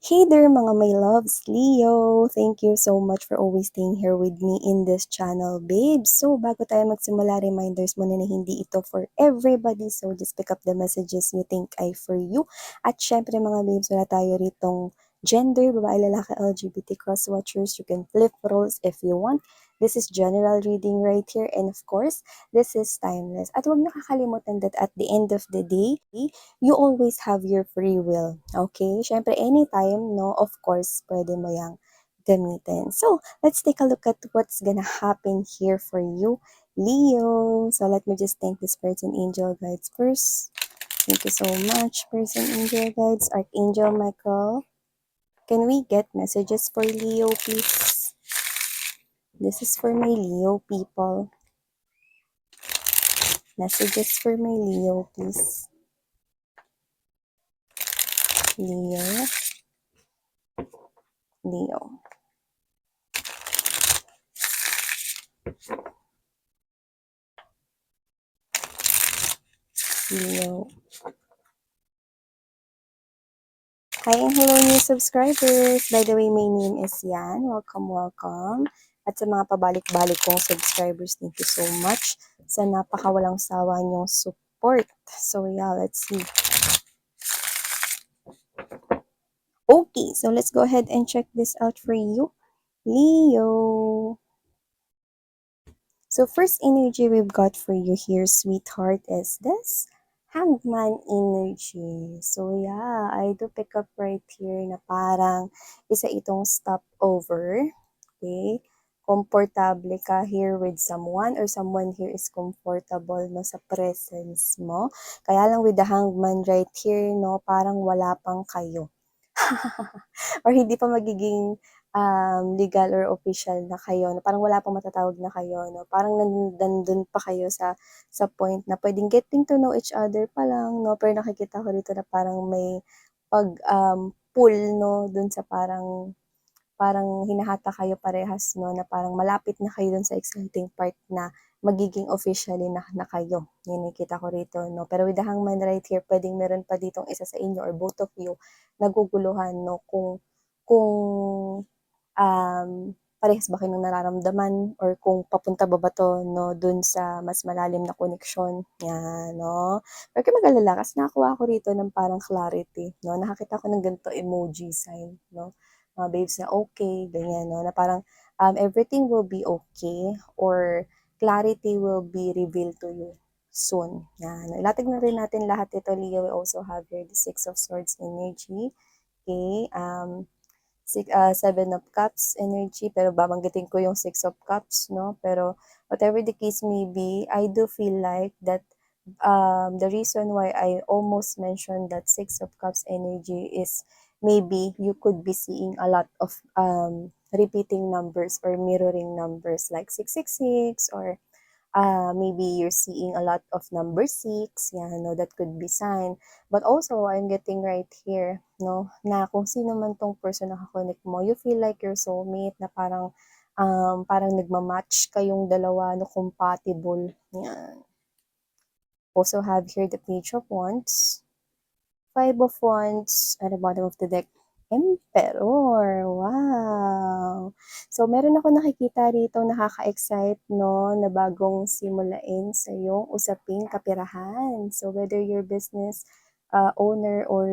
Hey there mga my loves, Leo! Thank you so much for always staying here with me in this channel, babes. So, bago tayo magsimula, reminders muna na hindi ito for everybody. So, just pick up the messages you think ay for you. At syempre mga babes, wala tayo ritong gender, babae, lalaki, LGBT cross-watchers. You can flip roles if you want. This is general reading right here. And of course, this is timeless. At huwag nakakalimutan that at the end of the day, you always have your free will. Okay? Syempre, anytime, no, of course, pwede mo yang gamitin. So, let's take a look at what's gonna happen here for you, Leo. So, let me just thank this person, Angel Guides, first. Thank you so much, person, Angel Guides, Archangel Michael. Can we get messages for Leo, please? This is for my Leo people. Messages for my Leo, please. Leo. Leo. Leo. Hi and hello new subscribers! By the way, my name is Yan. Welcome, welcome. At sa mga pabalik-balik kong subscribers, thank you so much sa napakawalang sawa niyong support. So yeah, let's see. Okay, so let's go ahead and check this out for you, Leo. So first energy we've got for you here, sweetheart, is this Hangman energy. So yeah, I do pick up right here na parang isa itong stopover. Okay? Komportable ka here with someone or someone here is comfortable no sa presence mo. Kaya lang with the Hangman right here, no, parang wala pang kayo. Or hindi pa magiging legal or official na kayo, na parang wala pang matatawag na kayo, no? Parang nandun pa kayo sa point na pwedeng getting to know each other pa lang, no? Pero nakikita ko dito na parang may pull, no? Dun sa parang hinahata kayo parehas, no? Na parang malapit na kayo dun sa exciting part na magiging officially na kayo. Yan nakita ko rito, no? Pero with the Hangman right here, pwedeng meron pa ditong isa sa inyo or both of you naguguluhan, no? Kung parehas ba kayo ng nararamdaman or kung papunta ba ba to, no, dun sa mas malalim na koneksyon. Yan, no? Huwag kayo mag-alala kasi nakakuha ko rito ng parang clarity, no? Nakakita ko ng ganito emoji sign, no? Mga babes na okay, ganyan, no? Na parang everything will be okay or clarity will be revealed to you soon. Yan. Ilatag na rin natin lahat ito, Leo. We also have here the Six of Swords energy. Okay, Seven of Cups energy, pero babanggitin ko yung Six of Cups, no? Pero whatever the case may be, I do feel like that the reason why I almost mentioned that Six of Cups energy is maybe you could be seeing a lot of repeating numbers or mirroring numbers like 666 or maybe you're seeing a lot of number 6, yeah, no, that could be sign. But also, I'm getting right here, no, na kung sino man tong person na kakonect mo, you feel like your soulmate na parang nagmamatch kayong dalawa, no, compatible. Yan. Also have here the Page of Wands, Five of Wands, at the bottom of the deck, Emperor. Wow! So, meron ako nakikita rito nakaka-excite, no, na bagong simulain sa iyong usaping kapirahan. So, whether you're business owner or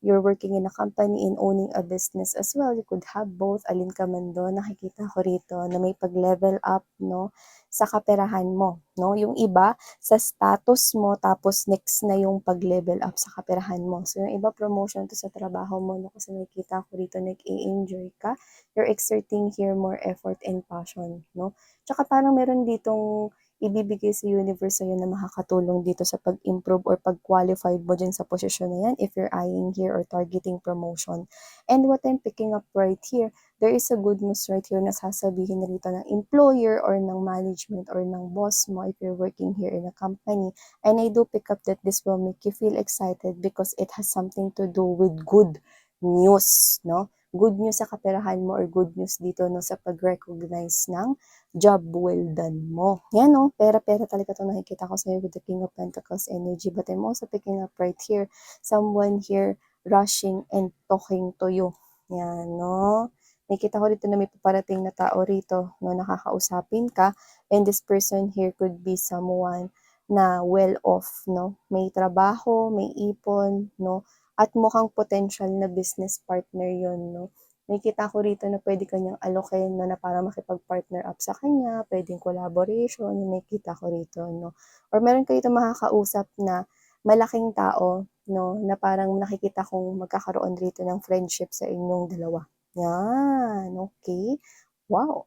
you're working in a company and owning a business as well, you could have both. Alin ka man doon, nakikita ko rito na may pag-level up, no, sa kaperahan mo, no? Yung iba, sa status mo, tapos next na yung pag-level up sa kaperahan mo. So, yung iba promotion to sa trabaho mo, no? Kasi nakikita ko rito, nag-i-enjoy ka. You're exerting here more effort and passion, no? Tsaka parang meron ditong ibibigay sa universe sa'yo na makakatulong dito sa pag-improve or pag-qualified mo dyan sa posisyon na yan if you're eyeing here or targeting promotion. And what I'm picking up right here, there is a good news right here na sasabihin na rito ng employer or ng management or ng boss mo if you're working here in a company. And I do pick up that this will make you feel excited because it has something to do with good news, no? Good news sa kaperahan mo or good news dito no sa pag-recognize ng job well done mo. Yan no, pera-pera talaga ito nakikita ko sa'yo with the King of Pentacles energy. But I'm also picking up right here, someone here rushing and talking to you. Yan, 'no. Nakikita ko dito na may paparating na tao rito 'no, na kakausapin ka, and this person here could be someone na well off 'no, may trabaho, may ipon 'no, at mukhang potential na business partner 'yun 'no. Nakikita ko rito na puwede ka niyang alokin 'no, na para makipag-partner up sa kanya, puwedeng collaboration, yung nakikita ko rito 'no. Or meron ka ditong makakausap na malaking tao 'no, na parang nakikita kong magkakaroon rito ng friendship sa inyong dalawa. Yan, okey. Wow!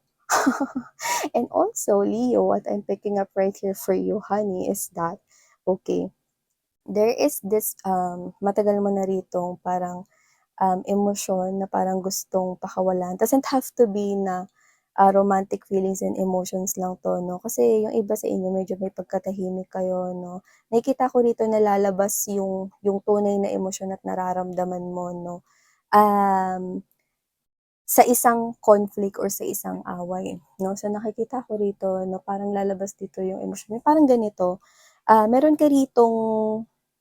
And also, Leo, what I'm picking up right here for you, honey, is that, okay, there is this, matagal mo na ritong parang emosyon na parang gustong pakawalan. Doesn't have to be na, romantic feelings and emotions lang 'to 'no, kasi yung iba sa inyo medyo may pagkatahimik kayo 'no. Nakikita ko rito na lalabas yung tunay na emosyon at nararamdaman mo 'no, um, sa isang conflict or sa isang away 'no. So nakikita ko rito na parang lalabas dito yung emosyon, yung parang ganito, meron ka ritong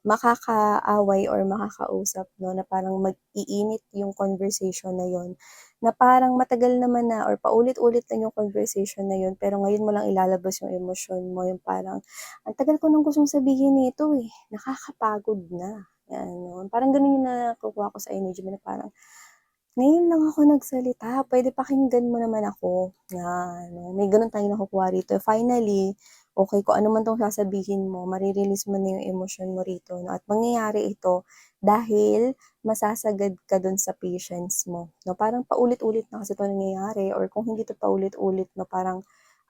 makakaaway or makakausap 'no, na parang mag-iinit yung conversation na yun, na parang matagal naman na or paulit-ulit lang yung conversation na yun, pero ngayon mo lang ilalabas yung emosyon mo, yung parang, "Ang tagal ko ng gustong sabihin nito, eh, nakakapagod na." Gano'n. Parang gano'n yung nakukuha ko sa energy mo na parang, "Ngayon lang ako nagsalita, puwede pakinggan mo naman ako." 'Yan, 'no, may gano'n tayong nakukuha rito. Finally, okey, kung ano man 'tong sasabihin mo, mare-release mo na yung emosyon mo rito 'no, at mangyayari ito dahil masasagad ka do'n sa patience mo 'no. Parang paulit-ulit na kasi 'to nangyayari, or kung hindi 'to paulit-ulit 'no, parang,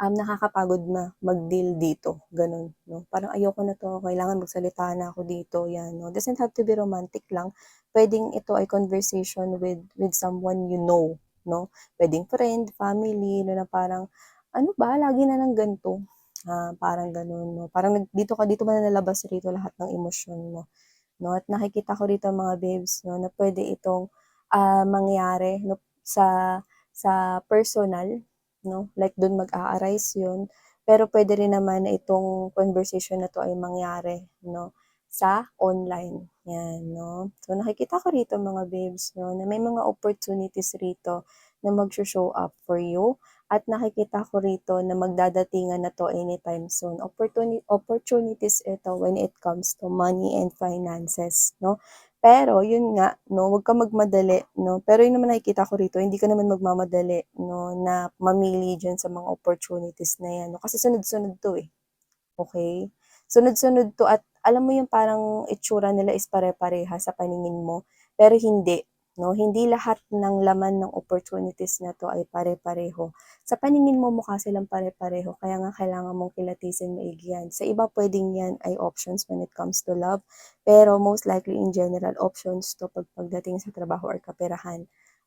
nakakapagod na mag-deal dito, gano'n 'no. Parang ayoko na 'to, kailangan magsalita na ako dito, 'yan 'no. Doesn't have to be romantic lang. Puwedeng ito ay conversation with someone you know 'no, puwedeng friend, family 'no, na parang, "Ano ba lagi na lang gan'to?" Parang gano'n 'no, parang dito mo na nalabas rito lahat ng emosyon mo 'no, at nakikita ko rito mga babes 'no, na puwede itong, mangyari 'no, sa personal 'no, like do'n mag-a-arise 'yun, pero puwede rin naman na itong conversation na 'to ay mangyari 'no, sa online, 'yan 'no. So nakikita ko rito mga babes 'no, na may mga opportunities rito na magsho-show up for you, at nakikita ko rito na magdadatingan na 'to anytime soon. Opportunities ito when it comes to money and finances 'no. Pero yun nga 'no, wag kang magmadali 'no, pero yun naman nakikita ko rito, hindi ka naman magmamadali 'no, na mamili diyan sa mga opportunities na 'yan 'no, kasi sunod-sunod 'to, eh. Okey? Sunod-sunod 'to, at alam mo yung parang itsura nila is pare-parehas sa paningin mo, pero hindi 'no, hindi lahat ng laman ng opportunities na 'to ay pare-pareho. Sa paningin mo mukha silang pare-pareho, kaya nga kailangan mong kilatisin maigi yan. Sa iba puwedeng yan ay options when it comes to love, pero most likely in general options 'to pagdating sa trabaho or kaperahan,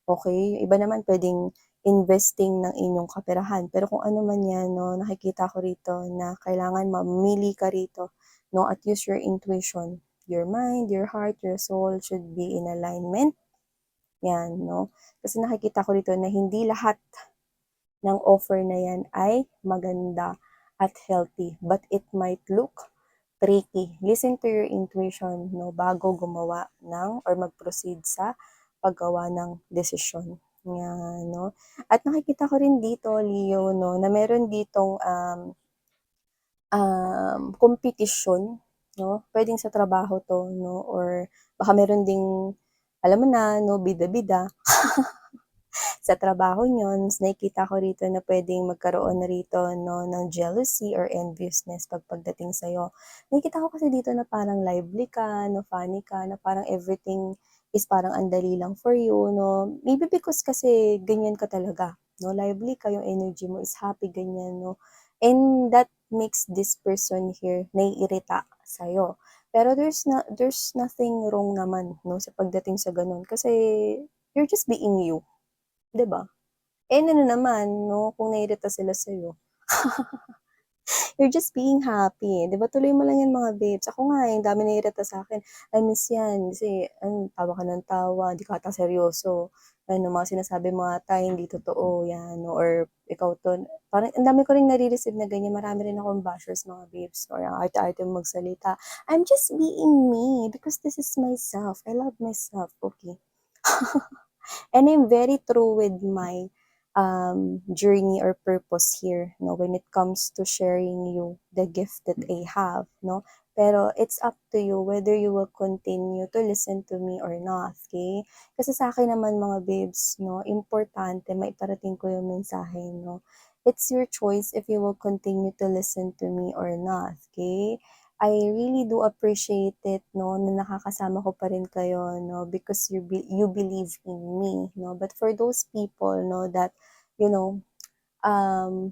okey? Yung iba naman puwedeng investing ng inyong kaperahan. Pero kung ano man 'yan 'no, nakikita ko rito na kailangan mamili ka rito 'no, at use your intuition. Your mind, your heart, your soul should be in alignment, 'yan 'no. Kasi nakikita ko rito na hindi lahat ng offer na 'yan ay maganda at healthy, but it might look tricky. Listen to your intuition 'no, bago gumawa ng or mag-proceed sa paggawa ng desisyon, 'yan 'no. At nakikita ko rin dito, Leo 'no, na meron ditong, kompetisyon 'no, puwedeng sa trabaho 'to 'no, or baka meron ding, alam mo na 'no, bida-bida sa trabaho niyo. Nakikita ko rito na puwedeng magkaroon na rito 'no, ng jealousy or enviousness pagdating sa'yo. Nakikita ko kasi dito na parang lively ka 'no, funny ka, na parang everything is parang ang dali lang for you 'no. Maybe because kasi ganyan ka talaga 'no, lively ka, yung energy mo is happy, ganyan 'no. And that makes this person here naiirita sa'yo. Pero there's nothing wrong naman 'no, sa pagdating sa gano'n, kasi you're just being you. 'Di ba? Eh, ano naman 'no, kung naiirita sila sa'yo, You're just being happy, 'di ba? Tuloy mo lang 'yan mga babes. Ako nga, ang dami naiirita sa'kin. I miss 'yan kasi ano, tawa ka ng tawa, 'di ka ata seryoso. Ano, mga sinasabi mo ata hindi totoo 'yan or ikaw 'to parang ang dami ko ring nare-receive na ganyan. Marami rin akong bashers mga babes or ang arte-arte mong magsalita. I'm just being me because this is myself. I love myself, okay? And I'm very true with my journey or purpose here, no, when it comes to sharing you the gift that I have, no. Pero it's up to you whether you will continue to listen to me or not, okay? Kasi sa akin naman mga babes, no, importante maiparating ko yung mensahe, no. It's your choice if you will continue to listen to me or not, okay? I really do appreciate it, no, na nakakasama ko pa rin kayo, no, because you believe in me, no. But for those people, no, that, you know,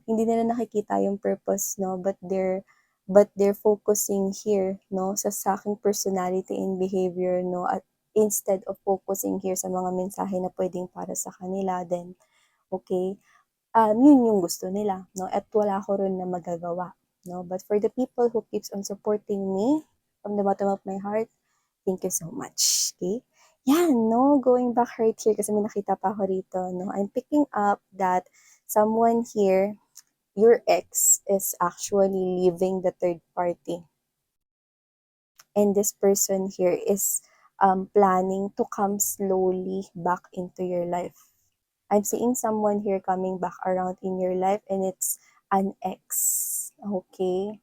hindi nila nakikita yung purpose, no, but they're focusing here, no, sa aking personality and behavior, no, at instead of focusing here sa mga mensahe na pwedeng para sa kanila, then, okay, yun yung gusto nila, no? At wala ko rin na magagawa, no? But for the people who keeps on supporting me from the bottom of my heart, thank you so much, okay? Yan, no? Going back right here, kasi may nakita pa ako rito, no? I'm picking up that someone here, your ex, is actually leaving the third party. And this person here is planning to come slowly back into your life. I'm seeing someone here coming back around in your life and it's an ex. Okay?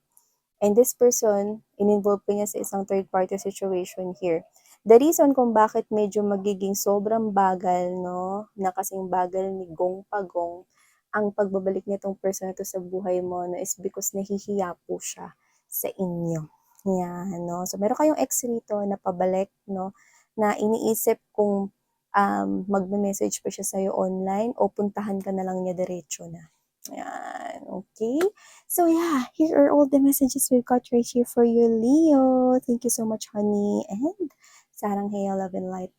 And this person, in-involve pa niya sa isang third party situation here. The reason kung bakit medyo magiging sobrang bagal, no, na kasing bagal ni Gong Pagong, ang pagbabalik nitong person na to sa buhay mo, no, is because nahihiya po siya sa inyo. Yan, no. So, meron kayong ex rito na pabalik, no, na iniisip kung magme-message pa siya sa'yo online o puntahan ka na lang niya diretso na. Yan, okay? So yeah, here are all the messages we've got right here for you, Leo. Thank you so much, honey. And sarang hayo, love and light